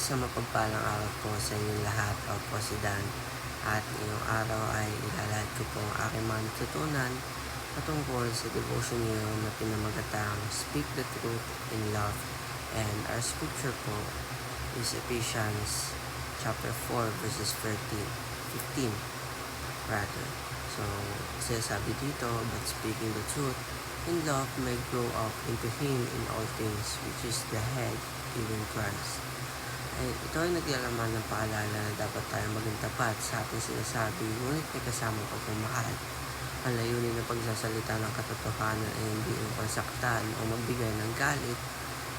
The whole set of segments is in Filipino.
Isang mapagpalang araw po sa inyong lahat. Ako po si Dan. At ngayong araw ay ilalahad ko po ang aking mga natutunan patungkol sa devotion niyo na pinamagatang Speak the Truth in Love. And our scripture po is Ephesians chapter 4 verses 15 rather. So, sabi dito, but speaking the truth in love may grow up into Him in all things, which is the head, even Christ. Ay, ito ay naglalaman ng paalala na dapat tayo maging tapat sa ating sinasabi, ngunit may kasamang pagmamahal. Ang layunin ng pagsasalita ng katotohanan ay hindi upang saktan o magbigay ng galit,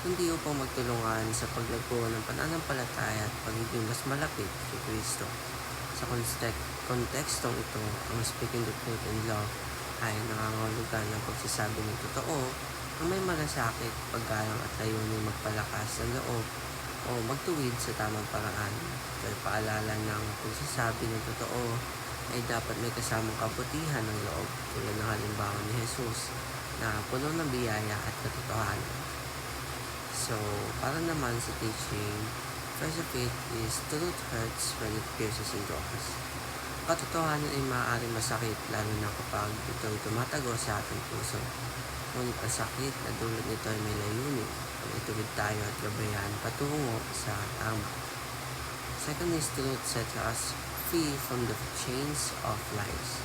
hindi upang magtulungan sa paglago ng pananampalataya at pagiging mas malapit kay Kristo. Sa kontekstong ito, ang speaking the truth in love ay nangangahulugan ng pagsasabi ng totoo na may malasakit, paggalang at layunin magpalakas ng loob o magtuwid sa tamang paraan. Dahil paalala ng pagsasabi ng totoo ay dapat may kasamang kabutihan ng loob, tulad ng halimbawa ni Jesus na puno ng biyaya at katotohanan. So, para naman sa teaching, first of it is truth hurts when it pierces into us. Katotohanan ay maaaring masakit lalo na kapag ito ay tumatago sa ating puso. Ngunit ang sakit na dulot nito ay may layunin ang ituwid tayo at gabayan patungo sa tama. Second is truth sets us free from the chains of lies.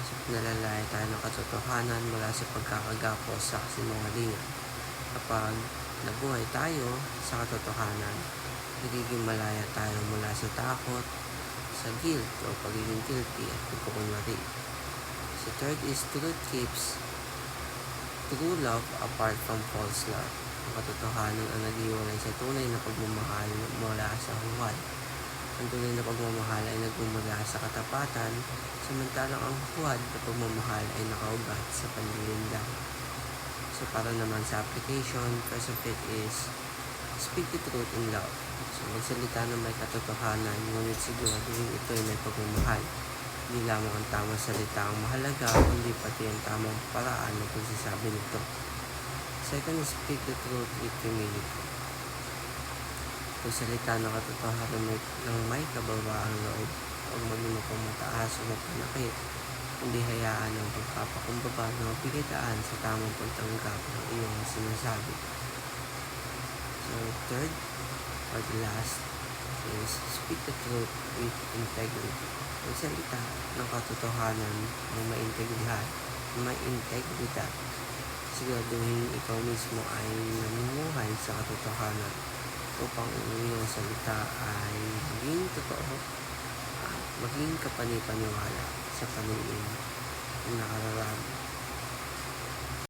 So, nalalaya tayo ng katotohanan mula sa pagkakagapos sa kasinungalingan. Kapag nabuhay tayo sa katotohanan, nagiging malaya tayo mula sa takot, sa guilt o pagiging guilty at pagkukunwari. So third is truth keeps true love apart from false love. Ang katotohanan ang nag-iwalay sa tunay na pagmamahal mula sa huwad. Ang tunay na pagmamahal ay nagmumula sa katapatan, samantalang ang huwad na pagmamahal ay nakaugat sa panlilinlang. So para naman sa application, first of it is speak the truth in love. So magsalita ng may katotohanan, ngunit siguraduhin ito ay may pagmamahal. Hindi lamang ang tamang salita ang mahalaga, kundi pati ang tamang paraan ng pagsasabi nito. Second is speak the truth with humility. Pagsalita ng katotohanan ng may kababaang loob, huwag maging mapamataas o mapanakit, kundi hayaan ang pagpapakumbaba na mabigitaan sa tamang pagtanggap ng iyong sinasabi. So third, or the last, is speak the truth with integrity. Magsalita ng katotohanan ng may integridad. Siguraduhin ikaw mismo ay namumuhay sa katotohanan upang ang iyong salita ay maging totoo at maging kapanipaniwala sa paningin ng nakararami.